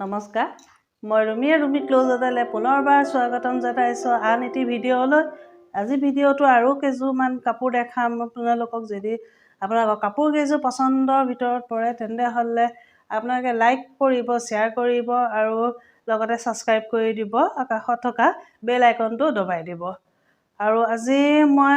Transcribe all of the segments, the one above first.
নমস্কাৰ মই Rumi Closet পুনৰবাৰ স্বাগতম জনাইছো আন এটি ভিডিঅ'লৈ আজি ভিডিঅ'টো আৰু কেজুমান কাপোৰ দেখাম আপোনালোকক যদি আপোনালোকৰ কাপোৰ কেজু পছন্দৰ ভিতৰত পৰে তেন্তে হলে আপোনালোকে লাইক কৰিব শেয়াৰ কৰিব আৰু লগতে সাবস্ক্ৰাইব কৰি দিব কাষত থকা বেল আইকনটো দবাই দিব আৰু আজি মই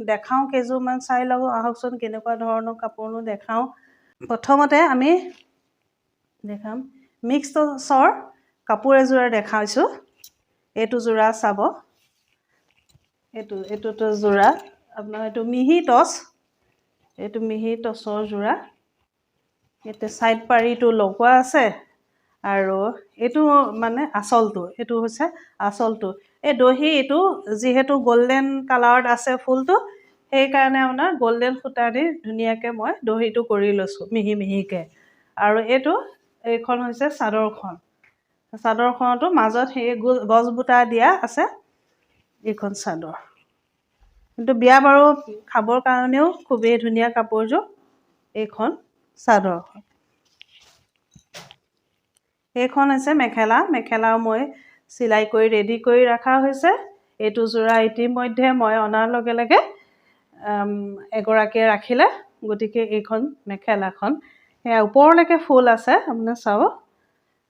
দেখাও কেজুমান চাই লও আহকচোন কেনেকুৱা ধৰণৰ কাপোৰনো দেখাও প্ৰথমতে আমি দেখাম মিক্স টচৰ কাপোৰ এজোৰা দেখাইছো এটো জোৰা চাব এটো জোৰা আপোনাৰ এটো মিহি টচৰ জোৰা এতে সাইড পাৰিটো লগোৱা আছে আৰু এটো মানে আচলটো এটো হৈছে আচলটো এই দহি এটো যেহেতু গোল্ডেন কালাৰত আছে ফুলটো সেই কাৰণে আপোনাৰ গোল্ডেন সুতা দি ধুনিয়াকে মই দহিটো কৰি লৈছো মিহিকে আৰু এটো এইখন হৈছে চাদৰখনটো মাজত সেই গছ বুটা দিয়া আছে এইখন চাদৰ কিন্তু বিয়া বাৰু খাবৰ কাৰণেও খুবেই ধুনিয়া কাপোৰজো এইখন চাদৰ এইখন আছে মেখেলা মই সিলাই কৰি ৰেডি কৰি ৰাখা হৈছে এটো জোৰা ইতিমধ্যে মই অনাৰ লগে এগৰাকীয়ে ৰাখিলে গটিকে এইখন মেখেলাখন এ ওপৰলৈকে ফুল আছে আপুনি চাও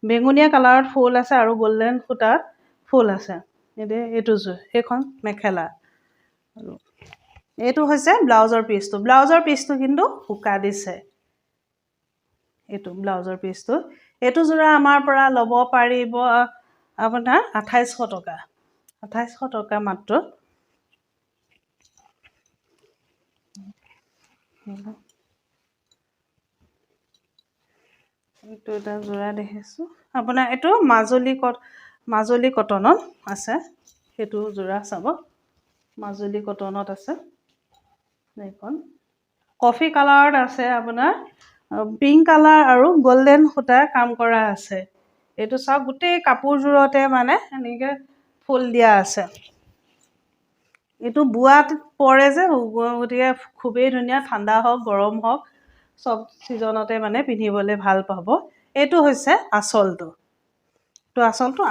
বেঙুনিয়া কালাৰত ফুল আছে আৰু গোল্ডেন সুতাত ফুল আছে এটো এইখন মেখেলা এটো হৈছে ব্লাউজৰ পিচটো কিন্তু হুকা দিছে এটো ব্লাউজৰ পিচটো এটো জোৰা আমাৰ পৰা লব পাৰিব আপোনাৰ 2800 টকা মাত্ৰ এটো এটা জোৰা দেখিছো আপোনাৰ এটো মাজুলী কটনত আছে এটো জোৰা চাব মাজুলী কটনত আছে এইখন কফি কালাৰত আছে আপোনাৰ পিঙ্ক কালাৰ আৰু গোল্ডেন সুতাৰ কাম কৰা আছে এটো সব গুটেই কাপোৰজোৰতে মানে এনেকে ফুল দিয়া আছে এটো বুৱাত পৰে যে গটিকে খুবেই ধুনিয়া ঠাণ্ডা হওক গৰম হওক সব সিজনতে মানে পিন্ধিবলে ভাল পাব এটো হৈছে আচলটো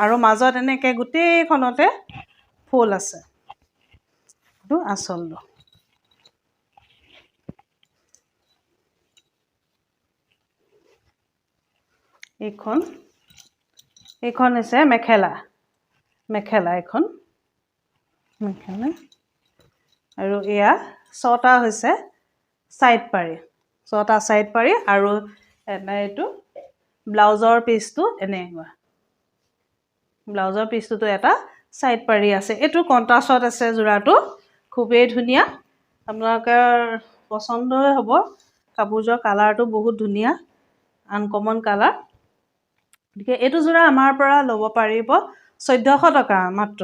আৰু মাজত এনেকে গুটেইখনতে ফুল আছে এটো আচলটো এইখন হৈছে মেখেলা এইখন মেখেলা আৰু এয়া ছটা হৈছে সাইড পাৰি আৰু এটা এটো ব্লাউজৰ পিচটো এনেকুৱা ব্লাউজৰ পিচটো এটা সাইড পাৰি আছে এটো কন্ট্ৰাষ্টত আছে জোৰাটো খুবেই ধুনিয়া আপোনালোকৰ পছন্দই হ'ব কাপোৰজোৰ কালাৰটো বহুত ধুনিয়া আনকমন কালাৰ গতিকে এটো জোৰা আমাৰ পৰা লব পাৰিব 1400 টকা মাত্ৰ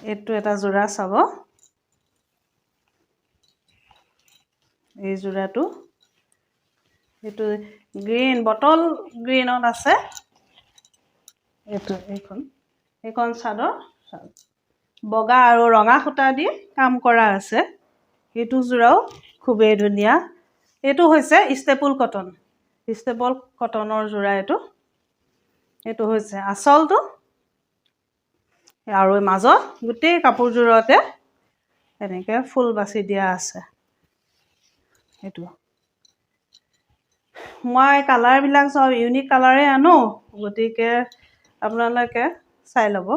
এটো এটা জোৰা চাব এই জোৰাটো এটো গ্ৰীন বটল গ্ৰীনত আছে এইখন চাদৰ বগা আৰু ৰঙা সুতা দি কাম কৰা আছে এটো জোৰাও খুবেই ধুনিয়া এটো হৈছে ষ্টেপল কটনৰ জোৰা এটো হৈছে আচলটো আৰু মাজত গুটেই কাপোৰজোৰতে এনেকে ফুল বাছি দিয়া আছে এটো মই কালাৰ বিলাক সব ইউনিক কালাৰে আনো গটিকে আপোনালোকে চাই লব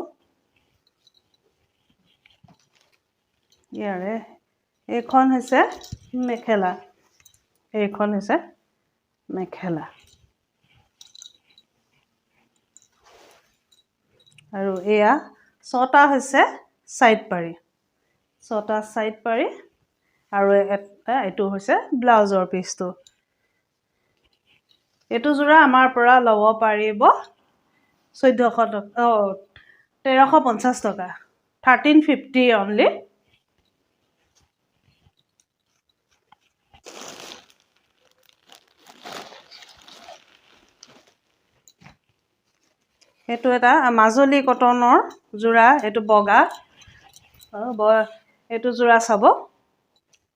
ইয়াৰে এইখন হৈছে মেখেলা আৰু এয়া ছটা হৈছে সাইড পাৰি আৰু এটা এটো হৈছে ব্লাউজৰ পিচটো এটো জোৰা আমাৰ পৰা লব পাৰিব 1350 টকা 1350 only এইটো এটা মাজুলী কটনৰ যোৰা এইটো বগা এইটো যোৰা চাব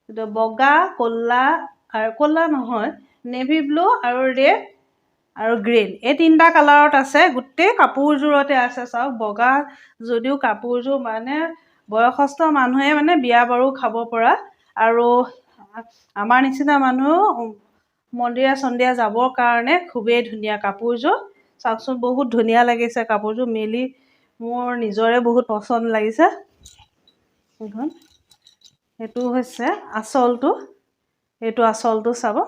এইটো বগা ক'লা আৰু ক'লা নহয় নেভি ব্লু আৰু ৰেড আৰু গ্ৰীণ এই তিনিটা কালাৰত আছে গোটেই কাপোৰযোৰতে আছে চাওক বগা যদিও কাপোৰযোৰ মানে বয়সস্থ মানুহে মানে বিয়া বাৰু খাব পৰা আৰু আমাৰ নিচিনা মানুহ মন্দিৰা চন্দিৰা যাবৰ কাৰণে খুবেই ধুনীয়া কাপোৰযোৰ চাওকচোন বহুত ধুনীয়া লাগিছে কাপোৰযোৰ মেলি মোৰ নিজৰে বহুত পচন্দ লাগিছে এইখন এইটো হৈছে আঁচলটো এইটো আঁচলটো চাব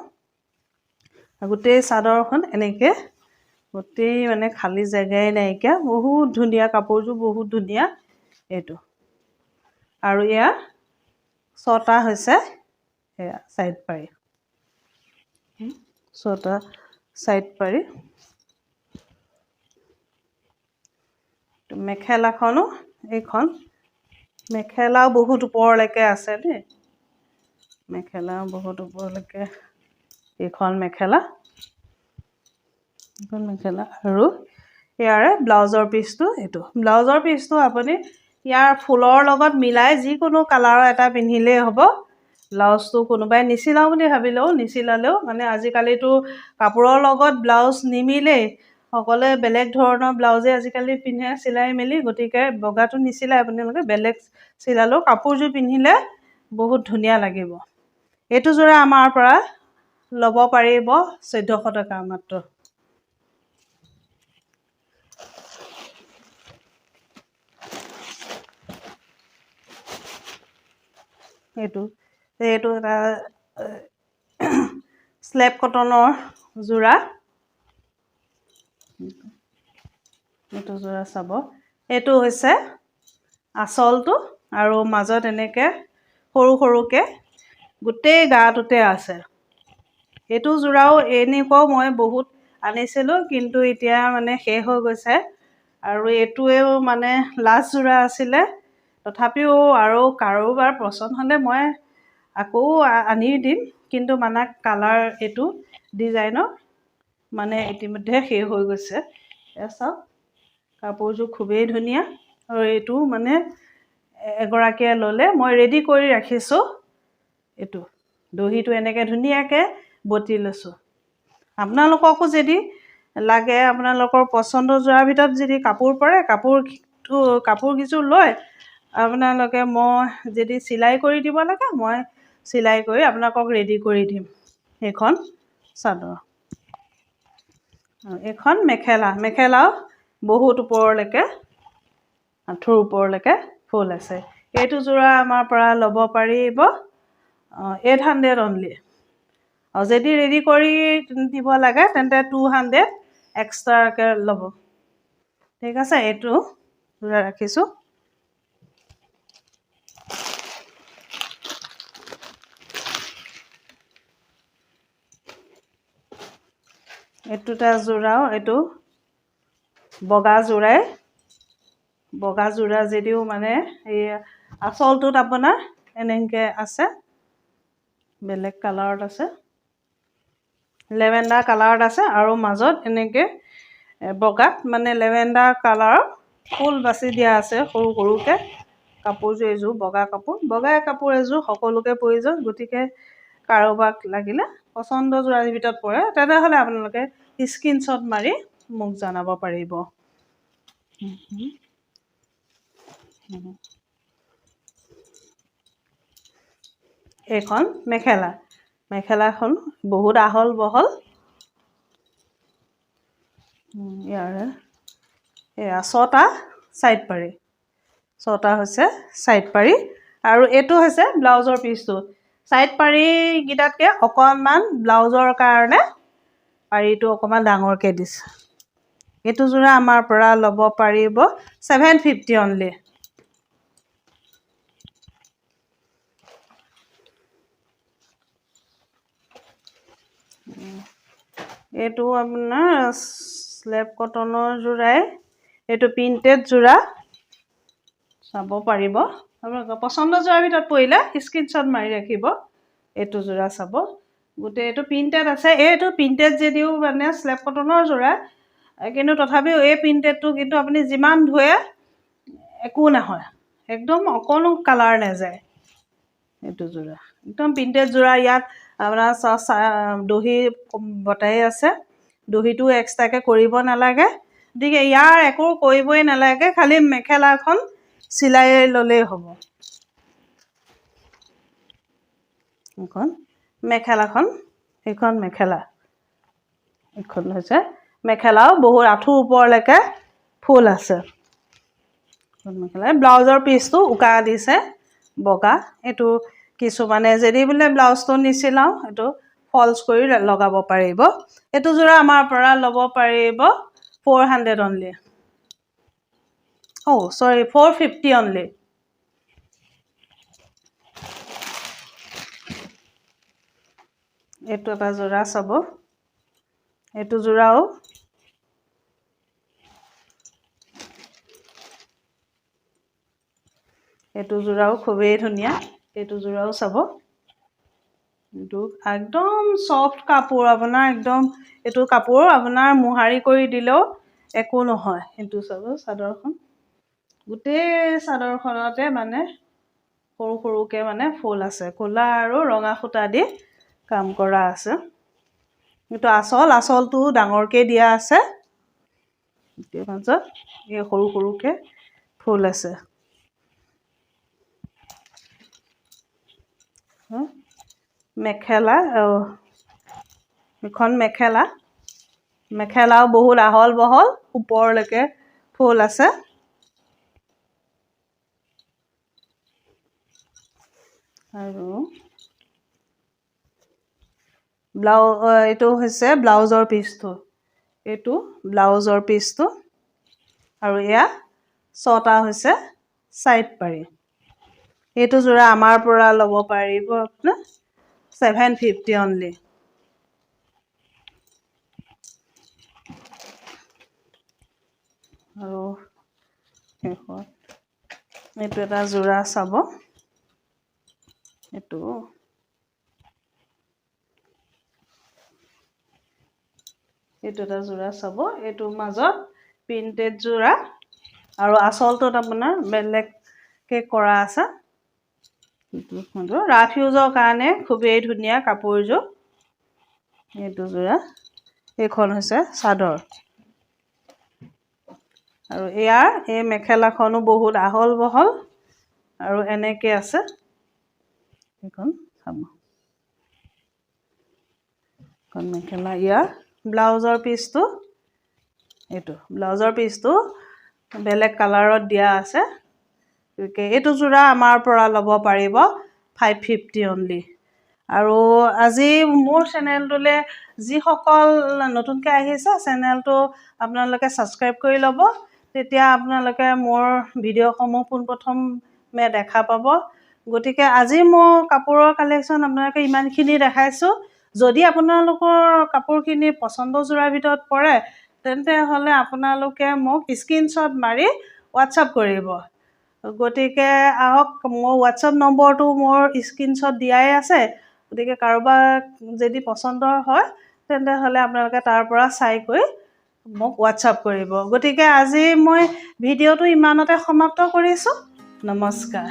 গোটেই চাদৰখন এনেকৈ গোটেই মানে খালী জেগাই নাইকিয়া বহুত ধুনীয়া কাপোৰযোৰ বহুত ধুনীয়া এইটো আৰু ইয়াৰ ছটা হৈছে এয়া ছাইড পাৰি ছটা ছাইড পাৰি মেখেলাখনো এইখন মেখেলাও বহুত ওপৰলৈকে আছে দেই মেখেলাও বহুত ওপৰলৈকে এইখন মেখেলা আৰু ইয়াৰে ব্লাউজৰ পিচটো এইটো ব্লাউজৰ পিচটো আপুনি ইয়াৰ ফুলৰ লগত মিলাই যিকোনো কালাৰৰ এটা পিন্ধিলেই হ'ব ব্লাউজটো কোনোবাই নিচিলাও বুলি ভাবিলেও নিচিলালেও মানে আজিকালিতো কাপোৰৰ লগত ব্লাউজ নিমিলেই সকলোৱে বেলেগ ধৰণৰ ব্লাউজে আজিকালি পিন্ধে চিলাই মেলি গতিকে বগাটো নিচিলাই আপোনালোকে বেলেগ চিলালেও কাপোৰযোৰ পিন্ধিলে বহুত ধুনীয়া লাগিব এইটো যোৰা আমাৰ পৰা ল'ব পাৰিব 1400 টকা মাত্ৰ এইটো এটা স্লেব কটনৰ যোৰা এইটো যোৰা চাব এইটো হৈছে আঁচলটো আৰু মাজত এনেকৈ সৰু সৰুকৈ গোটেই গাটোতে আছে এইটো যোৰাও এনেকুৱাও মই বহুত আনিছিলোঁ কিন্তু এতিয়া মানে শেষ হৈ গৈছে আৰু এইটোৱেও মানে লাষ্ট যোৰা আছিলে তথাপিও আৰু কাৰোবাৰ পচন্দ হ'লে মই আকৌ আনি দিম কিন্তু মানে কালাৰ এইটো ডিজাইনৰ মানে ইতিমধ্যে শেষ হৈ গৈছে এয়া চাওক কাপোৰযোৰ খুবেই ধুনীয়া আৰু এইটো মানে এগৰাকীয়ে ল'লে মই ৰেডি কৰি ৰাখিছোঁ এইটো দহিটো এনেকৈ ধুনীয়াকৈ বটি লৈছোঁ আপোনালোককো যদি লাগে আপোনালোকৰ পচন্দৰ যোৱাৰ ভিতৰত যদি কাপোৰ পৰে কাপোৰকেইযোৰ লৈ আপোনালোকে মই যদি চিলাই কৰি দিব লাগে মই চিলাই কৰি আপোনালোকক ৰেডি কৰি দিম এইখন চাদৰ এইখন মেখেলাও বহুত ওপৰলৈকে আঁঠুৰ ওপৰলৈকে ফুল আছে এইটো যোৰা আমাৰ পৰা ল'ব পাৰিব 800 অনলি আৰু যদি ৰেডি কৰি দিব লাগে তেন্তে 200 এক্সট্ৰাকৈ ল'ব ঠিক আছে এইটো যোৰা ৰাখিছোঁ এইটোটা যোৰাও এইটো বগা যোৰা যদিও মানে এই আঁচলটোত আপোনাৰ এনেকৈ আছে বেলেগ কালাৰত আছে লেভেণ্ডাৰ কালাৰত আছে আৰু মাজত এনেকৈ বগাত মানে লেভেণ্ডাৰ কালাৰৰ ফুল বাচি দিয়া আছে সৰু সৰুকৈ কাপোৰযোৰ এযোৰ বগা কাপোৰ এযোৰ সকলোকে প্ৰয়োজন গতিকে কাৰোবাক লাগিলে পচন্দ যোৰাৰ ভিতৰত পৰে তেনেহ'লে আপোনালোকে স্ক্ৰীনশ্বট মাৰি মোক জনাব পাৰিব এইখন মেখেলাখন বহুত আহল বহল ইয়াৰে এয়া 6টা ছাইড পাৰি 6টা হৈছে ছাইড পাৰি আৰু এইটো হৈছে ব্লাউজৰ পিচটো ছাইড পাৰিকেইটাতকৈ অকণমান ব্লাউজৰ কাৰণে পাৰিটো অকণমান ডাঙৰকৈ দিছে এইটো যোৰা আমাৰ পৰা ল'ব পাৰিব 750 অনলি এইটো আপোনাৰ স্লেব কটনৰ যোৰাই এইটো প্ৰিণ্টেড যোৰা চাব পাৰিব আপোনালোকৰ পচন্দৰ যোৰাৰ ভিতৰত পৰিলে স্ক্ৰীনশ্বট মাৰি ৰাখিব এইটো যোৰা চাব গোটেই এইটো প্ৰিণ্টেড আছে এইটো প্ৰিণ্টেড যদিও মানে স্লেব কটনৰ যোৰা কিন্তু তথাপিও এই প্ৰিণ্টেডটো কিন্তু আপুনি যিমান ধুৱে একো নহয়, একদম অকণো কালাৰ নাযায়। এইটো যোৰা একদম প্ৰিণ্টেড যোৰা। ইয়াত আপোনাৰ দহি বটাই আছে, দহিটো এক্সট্ৰাকৈ কৰিব নালাগে। গতিকে ইয়াৰ একো কৰিবই নালাগে, খালি মেখেলাখন চিলাই ল'লেই হ'ব। এইখন মেখেলাখন, এইখন মেখেলা, এইখন হৈছে মেখেলাও বহুত আঁঠুৰ ওপৰলৈকে ফুল আছে। মেখেলা ব্লাউজৰ পিচটো উকা দিছে বগা। এইটো কিছুমানে যদি বোলে ব্লাউজটো নিচিলাওঁ এইটো ফল্চ কৰি লগাব পাৰিব। এইটো যোৰা আমাৰ পৰা ল'ব পাৰিব 400 অনলি। 450 অনলি। এইটো এটা যোৰা চাব, এইটো যোৰাও খুবেই ধুনীয়া। এইটো যোৰাও চাব, এইটো একদম চফ্ট কাপোৰ, আপোনাৰ একদম এইটো কাপোৰ আপোনাৰ মোহাৰি কৰি দিলেও একো নহয়। এইটো চাব চাদৰখন, গোটেই চাদৰখনতে মানে সৰু সৰুকৈ মানে ফুল আছে, ক'লা আৰু ৰঙা সূতা দি কাম কৰা আছে। এইটো আঁচলটো ডাঙৰকৈ দিয়া আছে, মাজত এই সৰু সৰুকৈ ফুল আছে। মেখেলা, এখন মেখেলাও বহুত আহল বহল, ওপৰলৈকে ফুল আছে। আৰু এইটো হৈছে ব্লাউজৰ পিচটো, এইটো ব্লাউজৰ পিচটো। আৰু এয়া 6টা হৈছে ছাইড পাৰি। এইটো যোৰা আমাৰ পৰা ল'ব পাৰিব আপোনাৰ 750 অনলি। আৰু শেষত এইটো এটা যোৰা চাব, এইটো এটা যোৰা চাব। এইটো মাজত প্ৰিণ্টেড যোৰা আৰু আঁচলটোত আপোনাৰ বেলেগকৈ কৰা আছে। ৰাফ ইউজৰ কাৰণে খুবেই ধুনীয়া কাপোৰযোৰ। এইটো যোৰা, এইখন হৈছে চাদৰ। আৰু এই মেখেলাখনো বহুত আহল বহল আৰু এনেকৈ আছে। এইখন চাব, এখন মেখেলা। ইয়াৰ ব্লাউজৰ পিচটো, এইটো ব্লাউজৰ পিচটো বেলেগ কালাৰত দিয়া আছে। গতিকে এইটো যোৰা আমাৰ পৰা ল'ব পাৰিব 550 অনলি। আৰু আজি মোৰ চেনেলটোলৈ যিসকল নতুনকৈ আহিছে, চেনেলটো আপোনালোকে ছাবস্ক্ৰাইব কৰি ল'ব, তেতিয়া আপোনালোকে মোৰ ভিডিঅ'সমূহ পোনপ্ৰথমে দেখা পাব। গতিকে আজি মই কাপোৰৰ কালেকশ্যন আপোনালোকে ইমানখিনি দেখাইছোঁ। যদি আপোনালোকৰ কাপোৰখিনি পচন্দৰ যোৰাৰ ভিতৰত পৰে, তেন্তে হ'লে আপোনালোকে মোক স্ক্ৰীনশ্বট মাৰি হোৱাটছআপ কৰিব। গতিকে আহক, মোৰ হোৱাটছআপ নম্বৰটো মোৰ স্ক্ৰীনশ্বট দিয়াই আছে। গতিকে কাৰোবাৰ যদি পচন্দৰ হয়, তেন্তে হ'লে আপোনালোকে তাৰ পৰা চাই কৰি মোক হোৱাটছআপ কৰিব। গতিকে আজি মই ভিডিঅ'টো ইমানতে সমাপ্ত কৰিছোঁ। নমস্কাৰ।